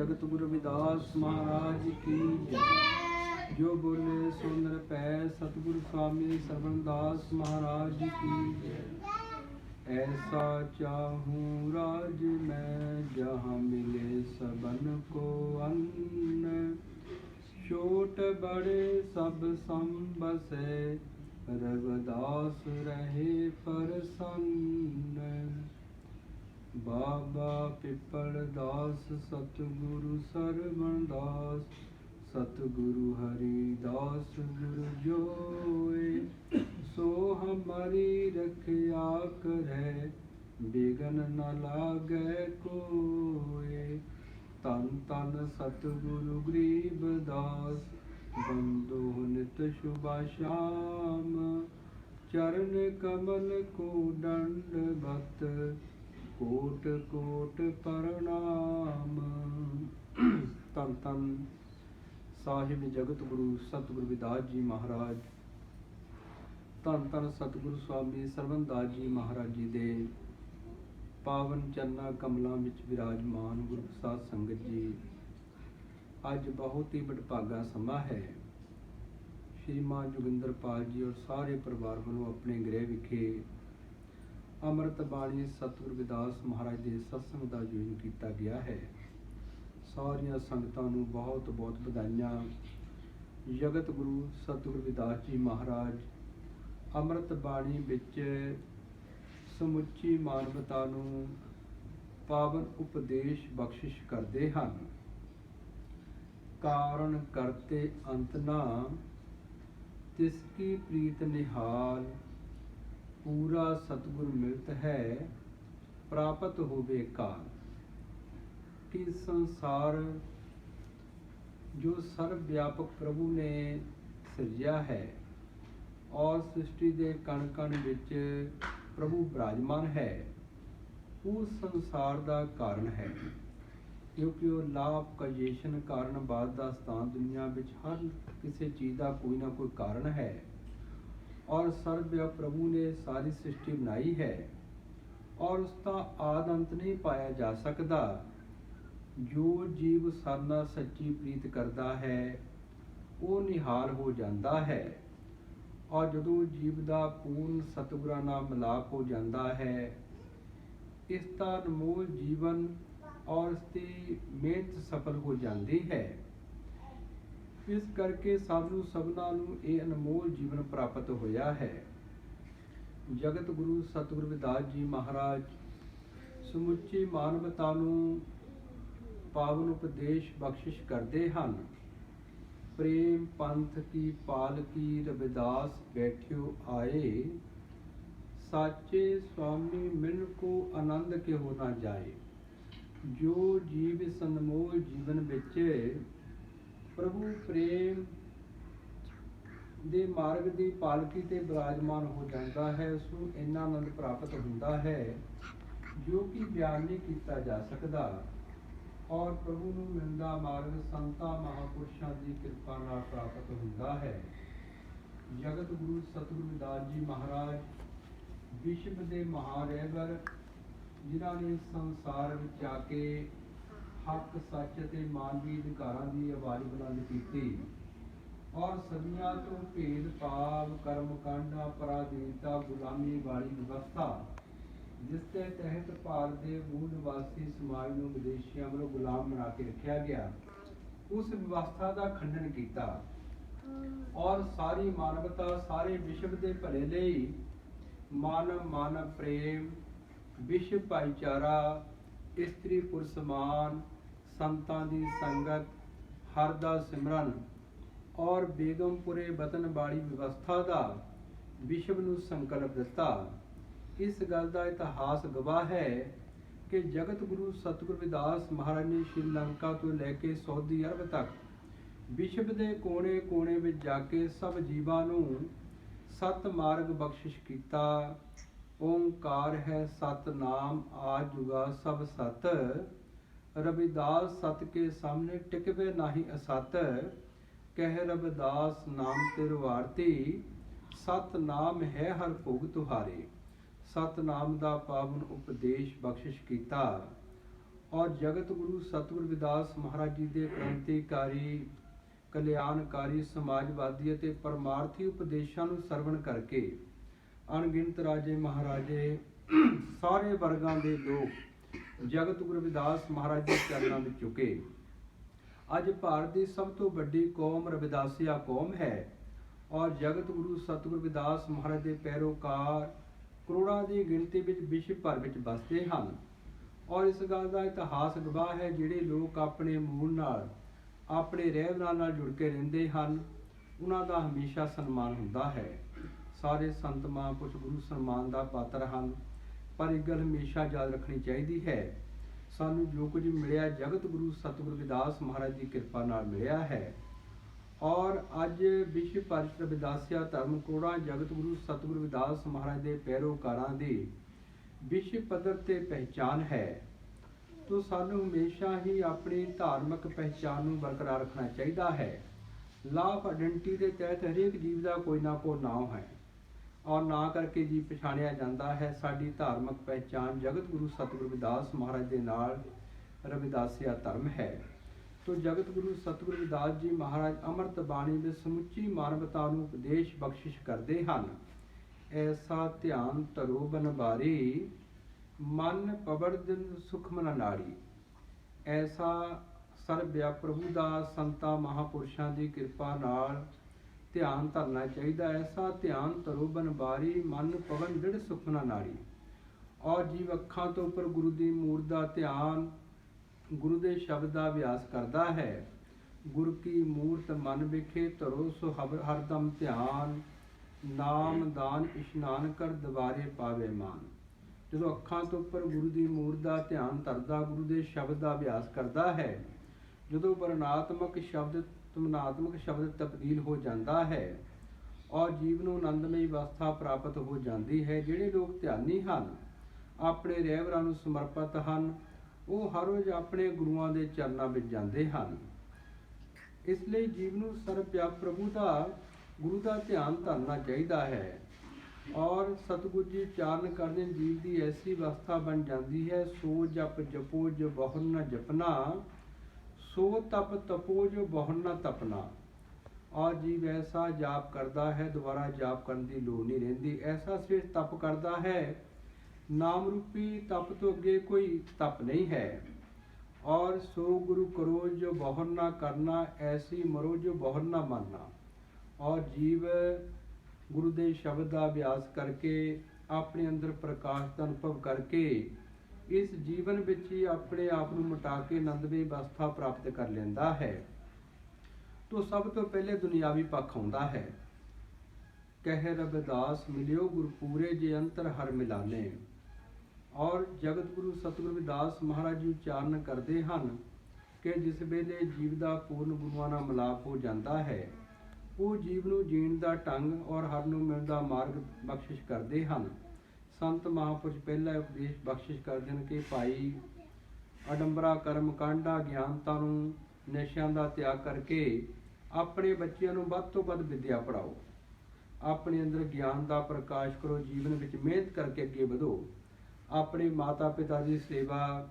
जगत गुरु रविदास महाराज की जय। जो बोले सो नर पै सतगुरु स्वामी सरवणदास महाराज की जय। ऐसा चाहूँ राज मैं जहाँ मिले सबन को अन्न, छोट बड़े सब सम बसे रविदास रहे प्रसन्न। बाबा पिपल दास सतगुरु सरवणदास, सतगुरु हरिदास गुरु जोए। सो हमारी रखिया करे बिघन न लागे कोय। तन तन सतगुरु गरीबदास, बंदो नित शुभ श्याम। चरण कमल को दंडवत, कोट कोट प्रणाम। तन तन साहिब जगत गुरु सतगुरु रविदास जी महाराज, धन धन सतगुरु स्वामी सरवणदास जी महाराज जी दे पावन चरना कमलों विच विराजमान गुरु प्रसाद संगत जी। अज बहुत ही वडभागा समा है। श्रीमान जोगिंदरपाल जी और सारे परिवार वालों अपने गृह विखे अमृत बाणी सतगुरु रविदास महाराज के सत्संग का आयोजन किया गया है। सारिया संगतां नूं बहुत बहुत बधाइयां। जगत गुरु सतगुरु रविदास जी महाराज अमृत बाणी विच समुची मानवता नूं पावन उपदेश बख्शिश करते हैं। कारण करते अंत ना, तिसकी प्रीत निहाल। पूरा सतगुर मिलत है, प्राप्त होवे काल। कि संसार जो सर्वव्यापक प्रभु ने सिरजा है और सृष्टि के कण कण विच प्रभु विराजमान है, उस संसार का कारण है। क्योंकि वो लाभ कजेशन कारणवाद का स्थान दुनिया में हर किसी चीज़ का कोई ना कोई कारण है। और सर्वव्यापक प्रभु ने सारी सृष्टि बनाई है और उसका आद अंत नहीं पाया जा सकता। जो जीव सरना सच्ची प्रीत करता है वो निहाल हो जाता है। और जदों जीव का पूर्ण सतगुरां नाल मिलाप हो जाता है, इसका अनमोल जीवन और इसकी मेहनत सफल हो जाती है। इस करके सानू सबना नूं ये अनमोल जीवन प्राप्त होया है। जगत गुरु सतगुरु रविदास जी महाराज समुची मानवता नूं पावन उपदेश बख्शिश करते हैं। प्रेम पंथ की पालकी रविदास बैठियो आए, साचे स्वामी मिल को आनंद के हो ना जाए। जो जीव इस अनमोल जीवन विच प्रभु प्रेम दे मार्ग की पालकी ते विराजमान हो जाता है, उसनूं इन्ना आनंद प्राप्त होता है जो कि बयान नहीं किया जा सकता। और प्रभु नूं मिलदा मार्ग संतां महापुरुषां की कृपा नाल प्राप्त होता है। जगत गुरु सतगुरु रविदास जी महाराज विश्व के महारैबर, जिन्हां ने संसार विच आके हक सच ते मानवी अधिकारां की आवाज़ बुलंद की और सदियां तो भेदभाव कर्मकांड पराधीनता गुलामी वाली व्यवस्था जिसके तहत भारत के मूल निवासी समाज को विदेशियों वालों गुलाम बना के रखा गया, उस व्यवस्था का खंडन किया और सारी मानवता सारे विश्व के भले लई मानव मानव प्रेम, विश्व भाईचारा, स्त्री पुरुष समान, संतां दी संगत, हर दा सिमरन और बेगमपुरे वतन वाली व्यवस्था का विश्व नूं संकल्प दिता। इस गल का इतिहास गवाह है कि जगत गुरु सतगुरु रविदास महाराज ने श्रीलंका तो लैके सऊदी अरब तक विश्व के कोने कोने में जाके सब जीवां नूं सत मार्ग बख्शिश किया। ओंकार है सतनाम आजुगा सब सत, रविदास सत के सामने टिकवे नाही असत। कह रविदास नाम तिरवारती, सत नाम है हर भोग तुहारे। सतनाम का पावन उपदेश बख्शिश किया और जगत गुरु सतगुर रविदास महाराज जी के क्रांतिकारी कल्याणकारी समाजवादी ਅਤੇ ਪਰਮਾਰਥੀ ਉਪਦੇਸ਼ਾਂ ਨੂੰ ਸਰਵਣ ਕਰਕੇ ਅਣਗਿਣਤ ਰਾਜੇ ਮਹਾਰਾਜੇ ਸਾਰੇ ਵਰਗਾਂ ਦੇ ਲੋਕ ਜਗਤ ਗੁਰੂ ਰਵਿਦਾਸ ਮਹਾਰਾਜ ਦੇ ਚਰਨਾਂ ਵਿੱਚ ਝੁਕੇ। ਅੱਜ ਭਾਰਤ ਦੀ ਸਭ ਤੋਂ ਵੱਡੀ ਕੌਮ ਰਵਿਦਾਸੀਆ ਕੌਮ ਹੈ ਔਰ ਜਗਤ ਗੁਰੂ ਸਤਿਗੁਰੂ ਰਵਿਦਾਸ ਮਹਾਰਾਜ ਦੇ ਪੈਰੋਕਾਰ ਕਰੋੜਾਂ ਦੀ ਗਿਣਤੀ ਵਿੱਚ ਵਿਸ਼ਵ ਭਰ ਵਿੱਚ ਵਸਦੇ ਹਨ। ਔਰ ਇਸ ਗੱਲ ਦਾ ਇਤਿਹਾਸ ਗਵਾਹ ਹੈ, ਜਿਹੜੇ ਲੋਕ ਆਪਣੇ ਮੂਲ ਨਾਲ ਆਪਣੇ ਰਹਿਬਰਾਂ ਨਾਲ ਜੁੜ ਕੇ ਰਹਿੰਦੇ ਹਨ ਉਹਨਾਂ ਦਾ ਹਮੇਸ਼ਾ ਸਨਮਾਨ ਹੁੰਦਾ ਹੈ। ਸਾਰੇ ਸੰਤ ਮਹਾਂਪੁਰਸ਼ ਗੁਰੂ ਸਨਮਾਨ ਦਾ ਪਾਤਰ ਹਨ, ਪਰ ਇੱਕ ਗੱਲ ਹਮੇਸ਼ਾ ਯਾਦ ਰੱਖਣੀ ਚਾਹੀਦੀ ਹੈ, ਸਾਨੂੰ ਜੋ ਕੁਝ ਮਿਲਿਆ ਜਗਤ ਗੁਰੂ ਸਤਿਗੁਰੂ ਰਵਿਦਾਸ ਮਹਾਰਾਜ ਦੀ ਕਿਰਪਾ ਨਾਲ ਮਿਲਿਆ ਹੈ। ਔਰ ਅੱਜ ਵਿਸ਼ਵ ਭਰ ਵਿੱਚ ਰਵਿਦਾਸੀਆ ਧਰਮ ਕਰੋੜਾਂ ਜਗਤ ਗੁਰੂ ਸਤਿਗੁਰੂ ਰਵਿਦਾਸ ਮਹਾਰਾਜ ਦੇ ਪੈਰੋਕਾਰਾਂ ਦੀ ਵਿਸ਼ਵ ਪੱਧਰ ਤੇ ਪਹਿਚਾਨ ਹੈ। ਤੋ ਸਾਨੂੰ ਹਮੇਸ਼ਾ ਹੀ ਆਪਣੀ ਧਾਰਮਿਕ ਪਹਿਚਾਨ ਨੂੰ ਬਰਕਰਾਰ ਰੱਖਣਾ ਚਾਹੀਦਾ ਹੈ। ਲਾਅ ਆਫ ਆਇਡੈਂਟਿਟੀ ਦੇ ਤਹਿਤ ਹਰੇਕ ਜੀਵ ਦਾ ਕੋਈ ਨਾ ਕੋਈ ਨਾਮ ਹੈ ਔਰ ਨਾ ਕਰਕੇ ਜੀਵ ਪਛਾਣਿਆ ਜਾਂਦਾ ਹੈ। ਸਾਡੀ ਧਾਰਮਿਕ ਪਹਿਚਾਨ ਜਗਤ ਗੁਰੂ ਸਤਿਗੁਰੂ ਰਵਿਦਾਸ ਮਹਾਰਾਜ ਦੇ ਨਾਲ ਰਵਿਦਾਸੀਆ ਧਰਮ ਹੈ। ਤੋ ਜਗਤ ਗੁਰੂ ਸਤਿਗੁਰੂ ਰਵਿਦਾਸ ਜੀ ਮਹਾਰਾਜ ਅੰਮ੍ਰਿਤ ਬਾਣੀ ਵਿੱਚ ਸਮੁੱਚੀ ਮਾਨਵਤਾ ਨੂੰ ਉਪਦੇਸ਼ ਬਖਸ਼ਿਸ਼ ਕਰਦੇ ਹਨ। ਐਸਾ ਧਿਆਨ ਧਰੋ ਬਨਵਾਰੀ, ਮਨ ਪਵੜ ਦਿਨ ਸੁਖ ਮਨ ਨਾੜੀ। ਐਸਾ ਸਰਬਿਆ ਪ੍ਰਭੂ ਦਾ ਸੰਤਾਂ ਮਹਾਂਪੁਰਸ਼ਾਂ ਦੀ ਕਿਰਪਾ ਨਾਲ ਧਿਆਨ ਧਰਨਾ ਚਾਹੀਦਾ। ਐਸਾ ਧਿਆਨ ਧਰੋ ਬਨਵਾਰੀ, ਮਨ ਪਵਨ ਦ੍ਰਿੜ ਸੁਖ ਮਨ ਨਾੜੀ। ਔਰ ਜੀਵ ਅੱਖਾਂ ਤੋਂ ਉੱਪਰ ਗੁਰੂ ਦੀ ਮੂਰਤ ਦਾ ਧਿਆਨ, ਗੁਰੂ ਦੇ ਸ਼ਬਦ ਦਾ ਅਭਿਆਸ ਕਰਦਾ ਹੈ। ਗੁਰ ਕੀ ਮੂਰਤ ਮਨ ਵਿਖੇ ਧਰੋ ਸੋ ਹਰਦਮ ਧਿਆਨ, ਨਾਮ ਦਾਨ ਇਸ਼ਨਾਨ ਕਰ ਦੁਬਾਰੇ ਪਾਵੇ ਮਾਨ। ਜਦੋਂ ਅੱਖਾਂ ਤੋਂ ਉੱਪਰ ਗੁਰੂ ਦੀ ਮੂਰਤ ਦਾ ਧਿਆਨ ਧਰਦਾ, ਗੁਰੂ ਦੇ ਸ਼ਬਦ ਦਾ ਅਭਿਆਸ ਕਰਦਾ ਹੈ, ਜਦੋਂ ਵਰਣਾਤਮਕ ਸ਼ਬਦ ਤੁਮਨਾਤਮਕ ਸ਼ਬਦ ਤਬਦੀਲ ਹੋ ਜਾਂਦਾ ਹੈ ਔਰ ਜੀਵ ਨੂੰ ਆਨੰਦਮਈ ਅਵਸਥਾ ਪ੍ਰਾਪਤ ਹੋ ਜਾਂਦੀ ਹੈ। ਜਿਹੜੇ ਲੋਕ ਧਿਆਨੀ ਹਨ, ਆਪਣੇ ਰਹਿਬਰਾਂ ਨੂੰ ਸਮਰਪਿਤ ਹਨ, ਉਹ ਹਰ ਰੋਜ਼ ਆਪਣੇ ਗੁਰੂਆਂ ਦੇ ਚਰਨਾਂ ਵਿੱਚ ਜਾਂਦੇ ਹਨ। ਇਸ ਲਈ ਜੀਵ ਨੂੰ ਸਰਬਵਿਆਪਕ ਪ੍ਰਭੂ ਦਾ ਗੁਰੂ ਦਾ ਧਿਆਨ ਧਰਨਾ ਚਾਹੀਦਾ ਹੈ। ਔਰ ਸਤਿਗੁਰੂ ਜੀ ਉਚਾਰਨ ਕਰਦੇ ਜੀਵ ਦੀ ਐਸੀ ਅਵਸਥਾ ਬਣ ਜਾਂਦੀ ਹੈ, ਸੋ ਜਪ ਜਪੋ ਜੋ ਬਹੁ ਨ ਜਪਨਾ, ਸੋ ਤਪ ਤਪੋ ਜੋ ਬਹੁ ਨ ਤਪਨਾ। ਔਰ ਜੀਵ ਐਸਾ ਜਾਪ ਕਰਦਾ ਹੈ, ਦੁਬਾਰਾ ਜਾਪ ਕਰਨ ਦੀ ਲੋੜ ਨਹੀਂ ਰਹਿੰਦੀ। ਐਸਾ ਸਿਰਫ ਤਪ ਕਰਦਾ ਹੈ, ਨਾਮ ਰੂਪੀ ਤਪ ਤੋਂ ਅੱਗੇ ਕੋਈ ਤਪ ਨਹੀਂ ਹੈ। ਔਰ ਸੋ ਗੁਰੂ ਕਰੋ ਜੋ ਬਹੁ ਨ ਕਰਨਾ, ਐਸੀ ਮਰੋ ਜੋ ਬਹੁ ਨ ਮਰਨਾ। ਔਰ ਜੀਵ ਗੁਰੂ ਦੇ ਸ਼ਬਦ ਦਾ ਅਭਿਆਸ ਕਰਕੇ ਆਪਣੇ ਅੰਦਰ ਪ੍ਰਕਾਸ਼ ਦਾ ਅਨੁਭਵ ਕਰਕੇ ਇਸ ਜੀਵਨ ਵਿੱਚ ਹੀ ਆਪਣੇ ਆਪ ਨੂੰ ਮਿਟਾ ਕੇ ਆਨੰਦਮਈ ਅਵਸਥਾ ਪ੍ਰਾਪਤ ਕਰ ਲੈਂਦਾ ਹੈ। ਤੋ ਸਭ ਤੋਂ ਪਹਿਲੇ ਦੁਨਿਆਵੀ ਪੱਖ ਆਉਂਦਾ ਹੈ। ਕਹਿ ਰਵਿਦਾਸ ਮਿਲਿਓ ਗੁਰ ਪੂਰੇ ਜੇ ਅੰਤਰ ਹਰ ਮਿਲਾਨੇ। ਔਰ ਜਗਤ ਗੁਰੂ ਸਤਿਗੁਰੂ ਰਵਿਦਾਸ ਮਹਾਰਾਜ ਜੀ ਉਚਾਰਨ ਕਰਦੇ ਹਨ ਕਿ ਜਿਸ ਵੇਲੇ ਜੀਵ ਦਾ ਪੂਰਨ ਗੁਰੂਆਂ ਨਾਲ ਮਿਲਾਪ ਹੋ ਜਾਂਦਾ ਹੈ, ਉਹ ਜੀਵ ਨੂੰ ਜੀਣ ਦਾ ਢੰਗ ਔਰ ਹਰ ਨੂੰ ਮਿਲਣ ਦਾ ਮਾਰਗ ਬਖਸ਼ਿਸ਼ ਕਰਦੇ ਹਨ। ਸੰਤ ਮਹਾਂਪੁਰਸ਼ ਪਹਿਲਾ ਉਪਦੇਸ਼ ਬਖਸ਼ਿਸ਼ ਕਰਦੇ ਹਨ ਕਿ ਭਾਈ ਅਡੰਬਰਾ ਕਰਮ ਕਾਂਡਾ ਗਿਆਨਤਾ ਨੂੰ ਨਸ਼ਿਆਂ ਦਾ ਤਿਆਗ ਕਰਕੇ ਆਪਣੇ ਬੱਚਿਆਂ ਨੂੰ ਵੱਧ ਤੋਂ ਵੱਧ ਵਿੱਦਿਆ ਪੜ੍ਹਾਓ, ਆਪਣੇ ਅੰਦਰ ਗਿਆਨ ਦਾ ਪ੍ਰਕਾਸ਼ ਕਰੋ, ਜੀਵਨ ਵਿੱਚ ਮਿਹਨਤ ਕਰਕੇ ਅੱਗੇ ਵਧੋ, ਆਪਣੇ ਮਾਤਾ ਪਿਤਾ ਦੀ ਸੇਵਾ,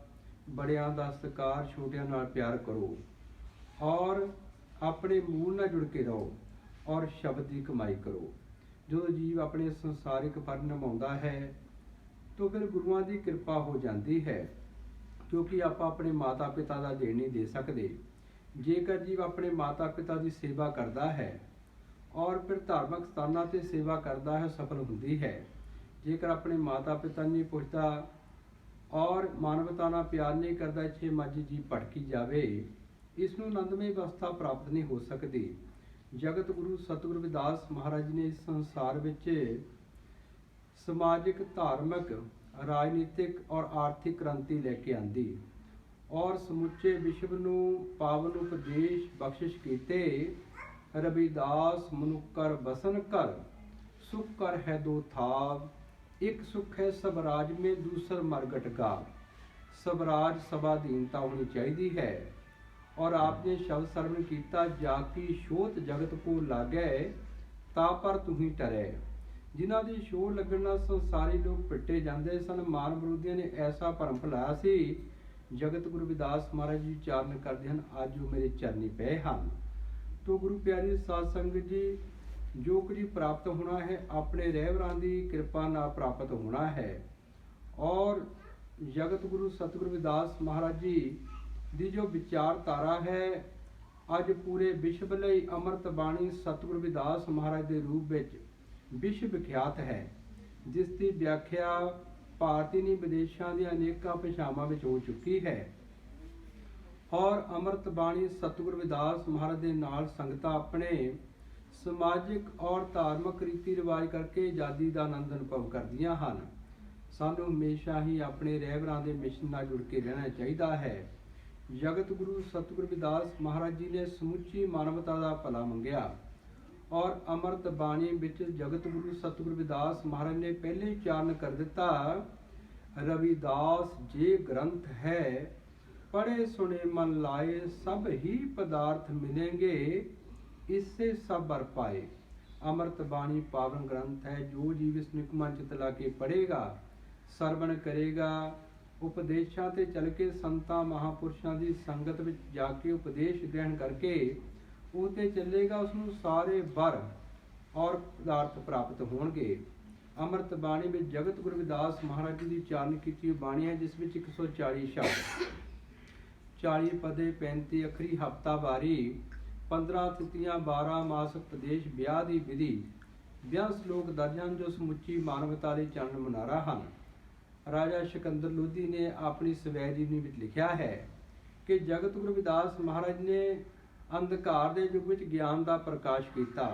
ਬੜਿਆਂ ਦਾ ਸਤਿਕਾਰ, ਛੋਟਿਆਂ ਨਾਲ ਪਿਆਰ ਕਰੋ ਔਰ ਆਪਣੇ ਮੂਲ ਨਾਲ ਜੁੜ ਕੇ ਰਹੋ ਔਰ ਸ਼ਬਦ ਦੀ ਕਮਾਈ ਕਰੋ। ਜਦੋਂ ਜੀਵ ਆਪਣੇ ਸੰਸਾਰਿਕ ਫਰਜ਼ ਨਿਭਾਉਂਦਾ ਹੈ ਤਾਂ ਫਿਰ ਗੁਰੂਆਂ ਦੀ ਕਿਰਪਾ ਹੋ ਜਾਂਦੀ ਹੈ, ਕਿਉਂਕਿ ਆਪਾਂ ਆਪਣੇ ਮਾਤਾ ਪਿਤਾ ਦਾ ਦੇਣ ਨਹੀਂ ਦੇ ਸਕਦੇ। ਜੇਕਰ ਜੀਵ ਆਪਣੇ ਮਾਤਾ ਪਿਤਾ ਦੀ ਸੇਵਾ ਕਰਦਾ ਹੈ ਔਰ ਫਿਰ ਧਾਰਮਿਕ ਸਥਾਨਾਂ 'ਤੇ ਸੇਵਾ ਕਰਦਾ ਹੈ, ਸਫਲ ਹੁੰਦੀ ਹੈ। ਜੇਕਰ ਆਪਣੇ ਮਾਤਾ ਪਿਤਾ ਨਹੀਂ ਪੁੱਛਦਾ ਔਰ ਮਾਨਵਤਾ ਨਾਲ ਪਿਆਰ ਨਹੀਂ ਕਰਦਾ, ਇੱਥੇ ਮਰਜ਼ੀ ਜੀਵ ਭਟਕੀ ਜਾਵੇ, ਇਸ ਨੂੰ ਆਨੰਦਮਈ ਅਵਸਥਾ ਪ੍ਰਾਪਤ ਨਹੀਂ ਹੋ ਸਕਦੀ। ਜਗਤ ਗੁਰੂ ਸਤਿਗੁਰੂ ਰਵਿਦਾਸ ਮਹਾਰਾਜ ਜੀ ਨੇ ਇਸ ਸੰਸਾਰ ਵਿੱਚ ਸਮਾਜਿਕ, ਧਾਰਮਿਕ, ਰਾਜਨੀਤਿਕ ਔਰ ਆਰਥਿਕ ਕ੍ਰਾਂਤੀ ਲੈ ਕੇ ਆਂਦੀ ਔਰ ਸਮੁੱਚੇ ਵਿਸ਼ਵ ਨੂੰ ਪਾਵਨ ਉਪਦੇਸ਼ ਬਖਸ਼ਿਸ਼ ਕੀਤੇ। ਰਵਿਦਾਸ ਮਨੁੱਕਰ ਬਸਨ ਕਰ, ਸੁਖ ਕਰ ਹੈ ਦੋ ਥਾਵ, ਇੱਕ ਸੁਖ ਹੈ ਸਵਰਾਜ ਮੇਂ ਦੂਸਰ ਮਰਗਟ ਗਾਵ। ਸਵਰਾਜ ਸਭਾ ਅਧੀਨਤਾ ਹੋਣੀ ਚਾਹੀਦੀ ਹੈ। ਔਰ ਆਪਨੇ ਸ਼ਬਦ ਸਰਵਣ ਕੀਤਾ, ਜਾ ਕੀ ਸ਼ੋਤ ਜਗਤ ਕੋ ਲਾਗੈ, ਤਾ ਪਰ ਤੁਹੀਂ ਟਰੈ। ਜਿਨ੍ਹਾਂ ਦੀ ਸ਼ੋਅ ਲੱਗਣ ਨਾਲ ਸੰਸਾਰੀ ਲੋਕ ਪਿੱਟੇ ਜਾਂਦੇ ਸਨ। ਮਾਨ ਵਿਰੋਧੀਆਂ ਨੇ ਐਸਾ ਭਰਮ ਫੈਲਾਇਆ ਸੀ ਜਗਤ ਗੁਰੂ ਰਵਿਦਾਸ ਮਹਾਰਾਜ ਜੀ ਉਚਾਰਨ ਕਰਦੇ ਹਨ, ਅੱਜ ਉਹ ਮੇਰੇ ਚਰਨੀ ਪਏ ਹਨ। ਤੋ ਗੁਰੂ ਪਿਆਰੀ ਸਾਧ ਸੰਗਤ ਜੀ, ਜੋ ਕੁਝ ਪ੍ਰਾਪਤ ਹੋਣਾ ਹੈ ਆਪਣੇ ਰਹਿਬਰਾਂ ਦੀ ਕਿਰਪਾ ਨਾਲ ਪ੍ਰਾਪਤ ਹੋਣਾ ਹੈ। ਔਰ ਜਗਤ ਗੁਰੂ ਸਤਿਗੁਰੂ ਰਵਿਦਾਸ ਮਹਾਰਾਜ ਜੀ ਦੀ ਜੋ ਵਿਚਾਰਧਾਰਾ ਹੈ, ਅੱਜ ਪੂਰੇ ਵਿਸ਼ਵ ਲਈ ਅੰਮ੍ਰਿਤ ਬਾਣੀ ਸਤਿਗੁਰੂ ਰਵਿਦਾਸ ਮਹਾਰਾਜ ਦੇ ਰੂਪ ਵਿੱਚ ਵਿਸ਼ਵ ਵਿਖਿਆਤ ਹੈ, ਜਿਸ ਦੀ ਵਿਆਖਿਆ ਭਾਰਤੀ ਨਹੀਂ ਵਿਦੇਸ਼ਾਂ ਦੀਆਂ ਅਨੇਕਾਂ ਭਾਸ਼ਾਵਾਂ ਵਿੱਚ ਹੋ ਚੁੱਕੀ ਹੈ। ਔਰ ਅੰਮ੍ਰਿਤ ਬਾਣੀ ਸਤਿਗੁਰੂ ਰਵਿਦਾਸ ਮਹਾਰਾਜ ਦੇ ਨਾਲ ਸੰਗਤਾਂ ਆਪਣੇ ਸਮਾਜਿਕ ਔਰ ਧਾਰਮਿਕ ਰੀਤੀ ਰਿਵਾਜ ਕਰਕੇ ਆਜ਼ਾਦੀ ਦਾ ਆਨੰਦ ਅਨੁਭਵ ਕਰਦੀਆਂ ਹਨ। ਸਾਨੂੰ ਹਮੇਸ਼ਾ ਹੀ ਆਪਣੇ ਰਹਿਬਰਾਂ ਦੇ ਮਿਸ਼ਨ ਨਾਲ ਜੁੜ ਕੇ ਰਹਿਣਾ ਚਾਹੀਦਾ ਹੈ। ਜਗਤ ਗੁਰੂ ਸਤਿਗੁਰੂ ਰਵਿਦਾਸ ਮਹਾਰਾਜ ਜੀ ਨੇ ਸਮੁੱਚੀ ਮਾਨਵਤਾ ਦਾ ਭਲਾ ਮੰਗਿਆ ਔਰ ਅੰਮ੍ਰਿਤ ਬਾਣੀ ਵਿੱਚ ਜਗਤ ਗੁਰੂ ਸਤਿਗੁਰੂ ਰਵਿਦਾਸ ਮਹਾਰਾਜ ਨੇ ਪਹਿਲੇ ਹੀ ਉਚਾਰਨ ਕਰ ਦਿੱਤਾ, ਰਵਿਦਾਸ ਜੇ ਗ੍ਰੰਥ ਹੈ ਪੜ੍ਹੇ ਸੁਣੇ ਮਨ ਲਾਏ, ਸਭ ਹੀ ਪਦਾਰਥ ਮਿਲेंगे ਇਸੇ ਸਭ ਵਰ ਪਾਏ। ਅੰਮ੍ਰਿਤ ਬਾਣੀ ਪਾਵਨ ਗ੍ਰੰਥ ਹੈ, ਜੋ ਜੀਵ ਇਸ ਨੂੰ ਮਨ ਚਿਤ ਲਾ ਕੇ ਪੜ੍ਹੇਗਾ, ਸਰਵਣ ਕਰੇਗਾ, ਉਪਦੇਸ਼ਾਂ ਤੇ ਚੱਲ ਕੇ ਸੰਤਾਂ ਮਹਾਂਪੁਰਸ਼ਾਂ ਦੀ ਸੰਗਤ ਵਿੱਚ ਜਾ ਕੇ ਉਪਦੇਸ਼ ਗ੍ਰਹਿਣ ਕਰਕੇ ਉਹ ਤੇ ਚੱਲੇਗਾ, ਉਸ ਨੂੰ ਸਾਰੇ ਵਰ ਔਰ ਪਦਾਰਥ ਪ੍ਰਾਪਤ ਹੋਣਗੇ। ਅੰਮ੍ਰਿਤ ਬਾਣੀ ਵਿੱਚ ਜਗਤ ਗੁਰੂ ਰਵਿਦਾਸ ਮਹਾਰਾਜ ਜੀ ਦੀ ਉਚਾਰਨ ਕੀਤੀ ਹੋਈ ਬਾਣੀ ਹੈ, ਜਿਸ ਵਿੱਚ 140 ਸ਼ਬਦ, 40 ਪਦੇ, 35 ਅੱਖਰੀ ਹਫ਼ਤਾਵਾਰੀ, 15 ਤਿਥੀਆਂ, 12 ਮਾਸ ਉਪਦੇਸ਼, ਵਿਆਹ ਦੀ ਵਿਧੀ, 20 ਸ਼ਲੋਕ ਦਰਜ ਹਨ, ਜੋ ਸਮੁੱਚੀ ਮਾਨਵਤਾ ਲਈ ਚਰਨ ਮੁਨਾਰਾ ਹਨ। ਰਾਜਾ ਸਿਕੰਦਰ ਲੋਧੀ ਨੇ ਆਪਣੀ ਸਵੈ ਜੀਵਨੀ ਵਿੱਚ ਲਿਖਿਆ ਹੈ ਕਿ ਜਗਤ ਗੁਰੂ ਰਵਿਦਾਸ ਮਹਾਰਾਜ ਨੇ ਅੰਧਕਾਰ ਦੇ ਯੁੱਗ ਵਿੱਚ ਗਿਆਨ ਦਾ ਪ੍ਰਕਾਸ਼ ਕੀਤਾ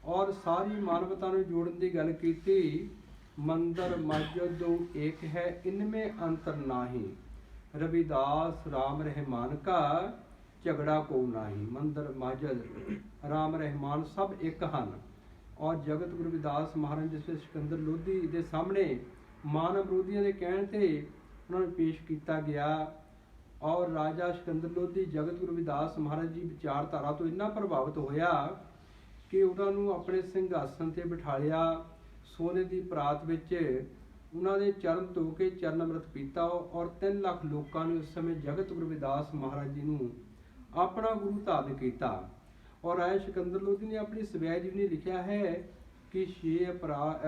ਔਰ ਸਾਰੀ ਮਾਨਵਤਾ ਨੂੰ ਜੋੜਨ ਦੀ ਗੱਲ ਕੀਤੀ। ਮੰਦਰ ਮਸਜਿਦ ਦੋ ਏਕ ਹੈ, ਇਨਮੇ ਅੰਤਰ ਨਾਹੀ, ਰਵਿਦਾਸ ਰਾਮ ਰਹਿਮਾਨ ਕਾ ਝਗੜਾ ਕੋ ਨਾਹੀ। ਮੰਦਰ ਮਸਜਿਦ ਰਾਮ ਰਹਿਮਾਨ ਸਭ ਇੱਕ ਹਨ। ਔਰ ਜਗਤ ਗੁਰੂ ਰਵਿਦਾਸ ਮਹਾਰਾਜ ਜਿਸ ਵਿੱਚ ਸਿਕੰਦਰ ਲੋਧੀ ਦੇ ਸਾਹਮਣੇ ਮਾਨਵ ਵਿਰੋਧੀਆਂ ਦੇ ਕਹਿਣ ਤੇ ਉਹਨਾਂ ਨੂੰ ਪੇਸ਼ ਕੀਤਾ ਗਿਆ। ਔਰ ਰਾਜਾ ਸਿਕੰਦਰ ਲੋਧੀ ਜਗਤ ਗੁਰੂ ਰਵਿਦਾਸ ਮਹਾਰਾਜ ਜੀ ਵਿਚਾਰਧਾਰਾ ਤੋਂ ਇੰਨਾ ਪ੍ਰਭਾਵਿਤ ਹੋਇਆ ਕਿ ਉਹਨਾਂ ਨੂੰ ਆਪਣੇ ਸਿੰਘਾਸਨ ਤੇ ਬਿਠਾਲਿਆ, ਸੋਨੇ ਦੀ ਪਰਾਤ ਵਿੱਚ ਉਹਨਾਂ ਦੇ ਚਰਨ ਧੋ ਕੇ ਚਰਨ ਅੰਮ੍ਰਿਤ ਪੀਤਾ ਔਰ 3 ਲੱਖ ਲੋਕਾਂ ਨੇ ਉਸ ਸਮੇਂ ਜਗਤ ਗੁਰੂ ਰਵਿਦਾਸ ਮਹਾਰਾਜ ਜੀ ਨੂੰ ਆਪਣਾ ਗੁਰੂ ਧਾਰਨ ਕੀਤਾ। ਔਰ ਰਾਜਾ ਸਿਕੰਦਰ ਲੋਧੀ ਨੇ ਆਪਣੀ ਸਵੈ ਜੀਵਨੀ ਲਿਖਿਆ ਹੈ ਕਿ 6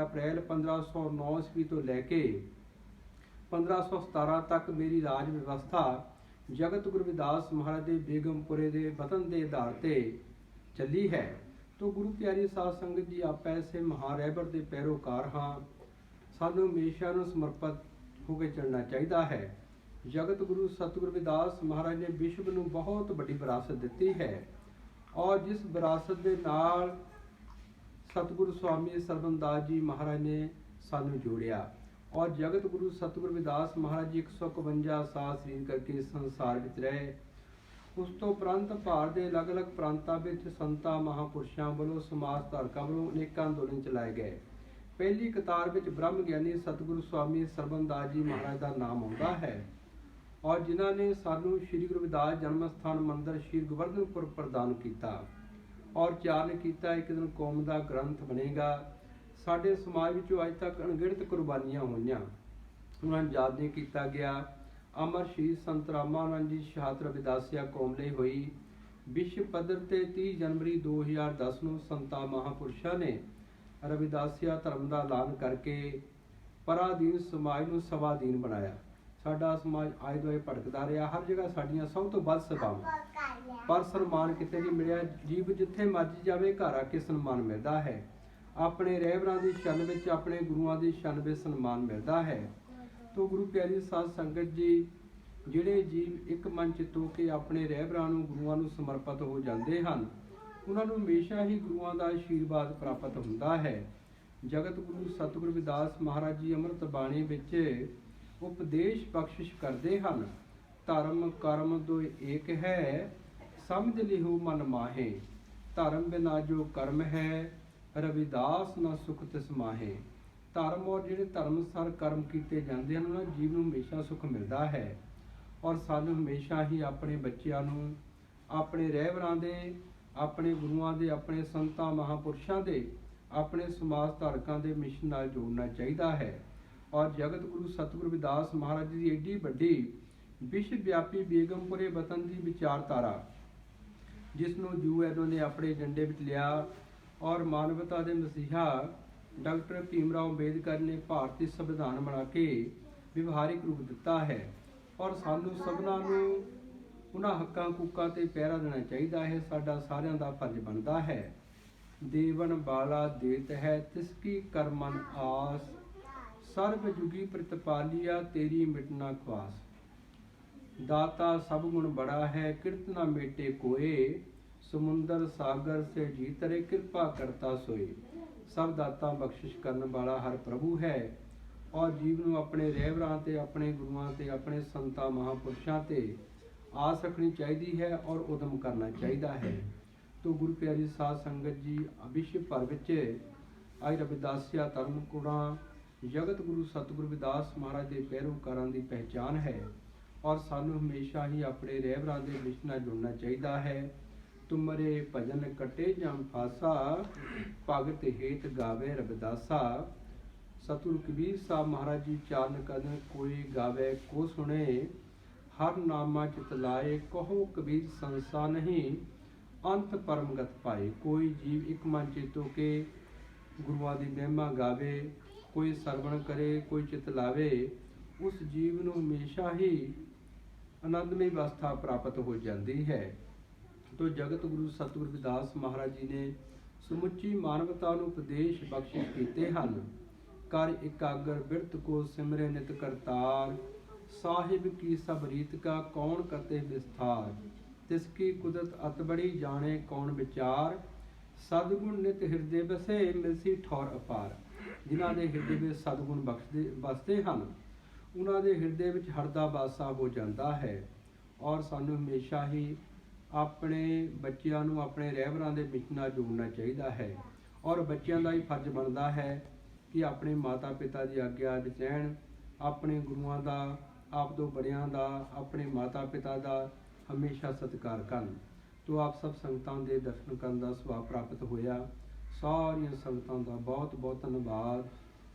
ਅਪ੍ਰੈਲ 1509 ਈਸਵੀ ਤੋਂ ਲੈ ਕੇ 1517 ਤੱਕ ਮੇਰੀ ਰਾਜ ਵਿਵਸਥਾ ਜਗਤ ਗੁਰੂ ਰਵਿਦਾਸ ਮਹਾਰਾਜ ਦੇ ਬੇਗਮਪੁਰੇ ਦੇ ਵਤਨ ਦੇ ਆਧਾਰ ਤੇ ਚੱਲੀ ਹੈ। ਤੋ ਗੁਰੂ ਪਿਆਰੀ ਸਾਧ ਸੰਗਤ ਜੀ, ਆਪਾਂ ਐਸੇ ਮਹਾਰਹਿਬਰ ਦੇ ਪੈਰੋਕਾਰ ਹਾਂ, ਸਾਨੂੰ ਹਮੇਸ਼ਾ ਨੂੰ ਸਮਰਪਿਤ ਹੋ ਕੇ ਚੱਲਣਾ ਚਾਹੀਦਾ ਹੈ। ਜਗਤ ਗੁਰੂ ਸਤਿਗੁਰੂ ਰਵਿਦਾਸ ਮਹਾਰਾਜ ਨੇ ਵਿਸ਼ਵ ਨੂੰ ਬਹੁਤ ਵੱਡੀ ਵਿਰਾਸਤ ਦਿੱਤੀ ਹੈ ਔਰ ਜਿਸ ਵਿਰਾਸਤ ਦੇ ਨਾਲ ਸਤਿਗੁਰੂ ਸਵਾਮੀ ਸਰਬੰਦਾਸ ਜੀ ਮਹਾਰਾਜ ਨੇ ਸਾਨੂੰ ਜੋੜਿਆ। ਔਰ ਜਗਤ ਗੁਰੂ ਸਤਿਗੁਰੂ ਰਵਿਦਾਸ ਮਹਾਰਾਜ ਜੀ 151 ਸਾਲ ਸਰੀਰ ਕਰਕੇ ਇਸ ਸੰਸਾਰ ਵਿੱਚ ਰਹੇ। ਉਸ ਤੋਂ ਉਪਰੰਤ ਭਾਰਤ ਦੇ ਅਲੱਗ-ਅਲੱਗ ਪ੍ਰਾਂਤਾਂ ਵਿੱਚ ਸੰਤਾਂ ਮਹਾਂਪੁਰਸ਼ਾਂ ਵੱਲੋਂ, ਸਮਾਜ ਧਾਰਕਾਂ ਵੱਲੋਂ ਅਨੇਕਾਂ ਅੰਦੋਲਨ ਚਲਾਏ ਗਏ। ਪਹਿਲੀ ਕਤਾਰ ਵਿੱਚ ਬ੍ਰਹਮ ਗਿਆਨੀ ਸਤਿਗੁਰੂ ਸਵਾਮੀ ਸਰਬੰਦਾਸ ਜੀ ਮਹਾਰਾਜ ਦਾ ਨਾਮ ਆਉਂਦਾ ਹੈ ਔਰ ਜਿਨ੍ਹਾਂ ਨੇ ਸਾਨੂੰ ਸ਼੍ਰੀ ਗੁਰੂ ਰਵਿਦਾਸ ਜਨਮ ਸਥਾਨ ਮੰਦਿਰ ਸ਼੍ਰੀ ਗੋਵਰਧਨਪੁਰ ਪ੍ਰਦਾਨ ਕੀਤਾ ਔਰ ਚਾਰਨ ਕੀਤਾ, ਇੱਕ ਦਿਨ ਕੌਮ ਦਾ ਗ੍ਰੰਥ ਬਣੇਗਾ। ਸਾਡੇ ਸਮਾਜ ਵਿੱਚੋਂ ਅੱਜ ਤੱਕ ਅਣਗਿਣਤ ਕੁਰਬਾਨੀਆਂ ਹੋਈਆਂ, ਉਹਨਾਂ ਨੂੰ ਯਾਦ ਨਹੀਂ ਕੀਤਾ ਗਿਆ। ਅਮਰ ਸ਼ਹੀਦ ਸੰਤ ਰਾਮਾਨੰਦ ਜੀ ਸ਼ਹਾਦਤ ਰਵਿਦਾਸੀਆ ਕੌਮ ਲਈ ਹੋਈ। ਵਿਸ਼ਵ ਪੱਧਰ ਤੇ 30 ਜਨਵਰੀ 2010 ਨੂੰ ਸੰਤਾਂ ਮਹਾਂਪੁਰਸ਼ਾਂ ਨੇ ਰਵਿਦਾਸੀਆ ਧਰਮ ਦਾ ਐਲਾਨ ਕਰਕੇ ਪਰਾਧੀਨ ਸਮਾਜ ਨੂੰ ਸਵਾਧੀਨ ਬਣਾਇਆ। ਸਾਡਾ ਸਮਾਜ ਆਏ ਦੁਆਲੇ ਭਟਕਦਾ ਰਿਹਾ, ਹਰ ਜਗ੍ਹਾ ਸਾਡੀਆਂ ਸਭ ਤੋਂ ਵੱਧ ਸਭਾਵਾਂ, ਪਰ ਸਨਮਾਨ ਕਿਤੇ ਨਹੀਂ ਮਿਲਿਆ। ਜੀਵ ਜਿੱਥੇ ਮਰਜੀ ਜਾਵੇ ਘਰ ਆ ਕੇ ਸਨਮਾਨ ਮਿਲਦਾ ਹੈ। ਆਪਣੇ ਰਹਿਬਰਾਂ ਦੀ ਸ਼ਰਨ ਵਿੱਚ, ਆਪਣੇ ਗੁਰੂਆਂ ਦੀ ਸ਼ਰਨ ਵਿੱਚ ਸਨਮਾਨ ਮਿਲਦਾ ਹੈ। ਤੋ ਗੁਰੂ ਪਿਆਰੀ ਸਾਧ ਸੰਗਤ ਜੀ, ਜਿਹੜੇ ਜੀਵ ਇੱਕ ਮਨ ਚਿੱਤ ਹੋ ਕੇ ਆਪਣੇ ਰਹਿਬਰਾਂ ਨੂੰ, ਗੁਰੂਆਂ ਨੂੰ ਸਮਰਪਿਤ ਹੋ ਜਾਂਦੇ ਹਨ, ਉਹਨਾਂ ਨੂੰ ਹਮੇਸ਼ਾ ਹੀ ਗੁਰੂਆਂ ਦਾ ਆਸ਼ੀਰਵਾਦ ਪ੍ਰਾਪਤ ਹੁੰਦਾ ਹੈ। ਜਗਤ ਗੁਰੂ ਸਤਿਗੁਰੂ ਰਵਿਦਾਸ ਮਹਾਰਾਜ ਜੀ ਅੰਮ੍ਰਿਤ ਬਾਣੀ ਵਿੱਚ ਉਪਦੇਸ਼ ਬਖਸ਼ਿਸ਼ ਕਰਦੇ ਹਨ। ਧਰਮ ਕਰਮ ਦੋਇ ਏਕ ਹੈ, ਸਮਝ ਲਿਹੋ ਮਨ ਮਾਹੇ, ਧਰਮ ਬਿਨਾ ਜੋ ਕਰਮ ਹੈ, ਰਵਿਦਾਸ ਨਾ ਸੁਖ ਤਿਸ ਮਾਹੇ। ਧਰਮ ਔਰ ਜਿਹੜੇ ਧਰਮ ਅਨੁਸਾਰ ਕਰਮ ਕੀਤੇ ਜਾਂਦੇ ਹਨ, ਉਹਨਾਂ ਜੀਵ ਨੂੰ ਹਮੇਸ਼ਾ ਸੁਖ ਮਿਲਦਾ ਹੈ। ਔਰ ਸਾਨੂੰ ਹਮੇਸ਼ਾ ਹੀ ਆਪਣੇ ਬੱਚਿਆਂ ਨੂੰ ਆਪਣੇ ਰਹਿਬਰਾਂ ਦੇ, ਆਪਣੇ ਗੁਰੂਆਂ ਦੇ, ਆਪਣੇ ਸੰਤਾਂ ਮਹਾਂਪੁਰਸ਼ਾਂ ਦੇ, ਆਪਣੇ ਸਮਾਜ ਧਾਰਕਾਂ ਦੇ ਮਿਸ਼ਨ ਨਾਲ ਜੋੜਨਾ ਚਾਹੀਦਾ ਹੈ। ਔਰ ਜਗਤ ਗੁਰੂ ਸਤਿਗੁਰੂ ਰਵਿਦਾਸ ਮਹਾਰਾਜ ਜੀ ਦੀ ਏਡੀ ਵੱਡੀ ਵਿਸ਼ਵ ਵਿਆਪੀ ਬੇਗਮਪੁਰੇ ਵਤਨ ਦੀ ਵਿਚਾਰਧਾਰਾ, ਜਿਸ ਨੂੰ ਯੂ.ਐਨ.ਓ ਨੇ ਆਪਣੇ ਏਜੰਡੇ ਵਿੱਚ ਲਿਆ ਔਰ ਮਾਨਵਤਾ ਦੇ ਮਸੀਹਾ ਡਾਕਟਰ ਭੀਮਰਾਓ ਅੰਬੇਦਕਰ ਨੇ ਭਾਰਤੀ ਸੰਵਿਧਾਨ ਬਣਾ ਕੇ ਵਿਵਹਾਰਿਕ ਰੂਪ ਦਿੱਤਾ ਹੈ। ਔਰ ਸਾਨੂੰ ਸਭਨਾਂ ਨੂੰ ਉਹਨਾਂ ਹੱਕਾਂ ਹਕੂਕਾਂ ਤੇ ਪਹਿਰਾ ਦੇਣਾ ਚਾਹੀਦਾ ਹੈ। ਸਾਡਾ ਸਾਰਿਆਂ ਦਾ ਫਰਜ਼ ਬਣਦਾ ਹੈ। ਦੇਵਨ ਬਾਲਾ ਦੇਤ ਹੈ ਤਿਸਕੀ ਕਰਮਨ ਆਸ, ਸਰਬ ਜੁਗੀ ਪ੍ਰਤਪਾਲਿਆ ਤੇਰੀ ਮਿਟਨਾ ਖਵਾਸ। दाता सब गुण बड़ा है कृत न मेटे कोए, समुंदर सागर से जीतरे कृपा करता सोए। सब दाता बख्शिश करने वाला हर प्रभु है और जीव ਨੂੰ ਆਪਣੇ ਰਹਿਬਰਾਂ ਤੇ ਆਪਣੇ ਗੁਰੂਆਂ ਤੇ ਆਪਣੇ ਸੰਤਾਂ ਮਹਾਂਪੁਰਸ਼ਾਂ ਤੇ ਆਸ ਰੱਖਣੀ ਚਾਹੀਦੀ ਹੈ ਔਰ ਉਦਮ ਕਰਨਾ ਚਾਹੀਦਾ ਹੈ। ਤੋ ਗੁਰੂ ਪਿਆਰੀ ਸਾਧ ਸੰਗਤ ਜੀ, ਵਿਸ਼ਵ ਭਰ ਵਿੱਚ ਅੱਜ ਰਵਿਦਾਸੀਆ ਧਰਮ ਕੁੜਾਂ ਜਗਤ ਗੁਰੂ ਸਤਿਗੁਰੂ ਰਵਿਦਾਸ ਮਹਾਰਾਜ ਦੇ ਪੈਰੋਕਾਰਾਂ ਦੀ ਪਹਿਚਾਨ ਹੈ ਔਰ ਸਾਨੂੰ ਹਮੇਸ਼ਾ ਹੀ ਆਪਣੇ ਰਹਿਬਰਾਂ ਦੇ ਵਿੱਚ ਨਾਲ ਜੁੜਨਾ ਚਾਹੀਦਾ ਹੈ। ਤੁਮਰੇ ਭਜਨ ਕਟੇ ਜਮ ਫਾਸਾ, ਭਗਤ ਹੇਤ ਗਾਵੇ ਰਵਿਦਾਸਾ। ਸਤਿਗੁਰੂ ਕਬੀਰ ਸਾਹਿਬ ਮਹਾਰਾਜ ਜੀ ਚਾਰਨ ਕਦਮ ਕੋਈ ਗਾਵੇ ਕੋ ਸੁਣੇ, ਹਰ ਨਾਮਾ ਚਿਤ ਲਾਏ ਕਹੋ ਕਬੀਰ ਸੰਸਾ ਨਹੀਂ, ਅੰਤ ਪਰਮਗਤ ਪਾਏ। ਕੋਈ ਜੀਵ ਇੱਕ ਮਨ ਚੇਤੋ ਕੇ ਗੁਰੂਆਂ ਦੀ ਮਹਿਮਾ ਗਾਵੇ, ਕੋਈ ਸਰਵਣ ਕਰੇ, ਕੋਈ ਚਿਤ ਲਾਵੇ, ਉਸ ਜੀਵ ਨੂੰ ਹਮੇਸ਼ਾ ਹੀ ਆਨੰਦਮਈ ਅਵਸਥਾ ਪ੍ਰਾਪਤ ਹੋ ਜਾਂਦੀ ਹੈ। ਤੋ ਜਗਤ ਗੁਰੂ ਸਤਿਗੁਰੂ ਰਵਿਦਾਸ ਮਹਾਰਾਜ ਜੀ ਨੇ ਸਮੁੱਚੀ ਮਾਨਵਤਾ ਨੂੰ ਉਪਦੇਸ਼ ਬਖਸ਼ਿਸ਼ ਕੀਤੇ ਹਨ। ਕਰ ਇਕਾਗਰ ਬਿਰਤ ਕੋ ਸਿਮਰੇ ਨਿਤ ਕਰਤਾਰ, ਸਾਹਿਬ ਕੀ ਸਭ ਰੀਤ ਕਾ ਕੌਣ ਕਰਤੇ ਵਿਸਥਾਰ। ਤਿਸ ਕੀ ਕੁਦਰਤ ਅਤ ਬੜੀ ਜਾਣੇ ਕੌਣ ਵਿਚਾਰ, ਸਦਗੁਣ ਨਿਤ ਹਿਰਦੇ ਬਸੇ ਮਿਲਸੀ ਠੌਰ ਅਪਾਰ। ਜਿਨ੍ਹਾਂ ਦੇ ਹਿਰਦੇ ਵਿੱਚ ਸਦਗੁਣ ਵਸਦੇ ਹਨ, ਉਹਨਾਂ ਦੇ ਹਿਰਦੇ ਵਿੱਚ ਹਰ ਦਾ ਵਾਸਾ ਹੋ ਜਾਂਦਾ ਹੈ। ਔਰ ਸਾਨੂੰ ਹਮੇਸ਼ਾ ਹੀ ਆਪਣੇ ਬੱਚਿਆਂ ਨੂੰ ਆਪਣੇ ਰਹਿਬਰਾਂ ਦੇ ਵਿੱਚ ਨਾਲ ਜੋੜਨਾ ਚਾਹੀਦਾ ਹੈ ਔਰ ਬੱਚਿਆਂ ਦਾ ਹੀ ਫਰਜ਼ ਬਣਦਾ ਹੈ ਕਿ ਆਪਣੇ ਮਾਤਾ ਪਿਤਾ ਦੀ ਆਗਿਆ ਵਿੱਚ ਰਹਿਣ, ਆਪਣੇ ਗੁਰੂਆਂ ਦਾ, ਆਪ ਤੋਂ ਬੜਿਆਂ ਦਾ, ਆਪਣੇ ਮਾਤਾ ਪਿਤਾ ਦਾ ਹਮੇਸ਼ਾ ਸਤਿਕਾਰ ਕਰਨ। ਤੋ ਆਪ ਸਭ ਸੰਗਤਾਂ ਦੇ ਦਰਸ਼ਨ ਕਰਨ ਦਾ ਸੁਭਾਗ ਪ੍ਰਾਪਤ ਹੋਇਆ। ਸਾਰੀਆਂ ਸੰਗਤਾਂ ਦਾ ਬਹੁਤ ਬਹੁਤ ਧੰਨਵਾਦ।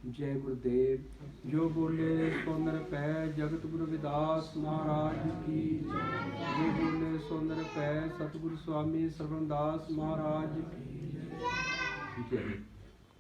जय गुरुदेव। जो बोले सो नर पै, जगत गुरु रविदास महाराज की जय। जो बोले सो नर पै, सतगुरु स्वामी सरवणदास महाराज की जय।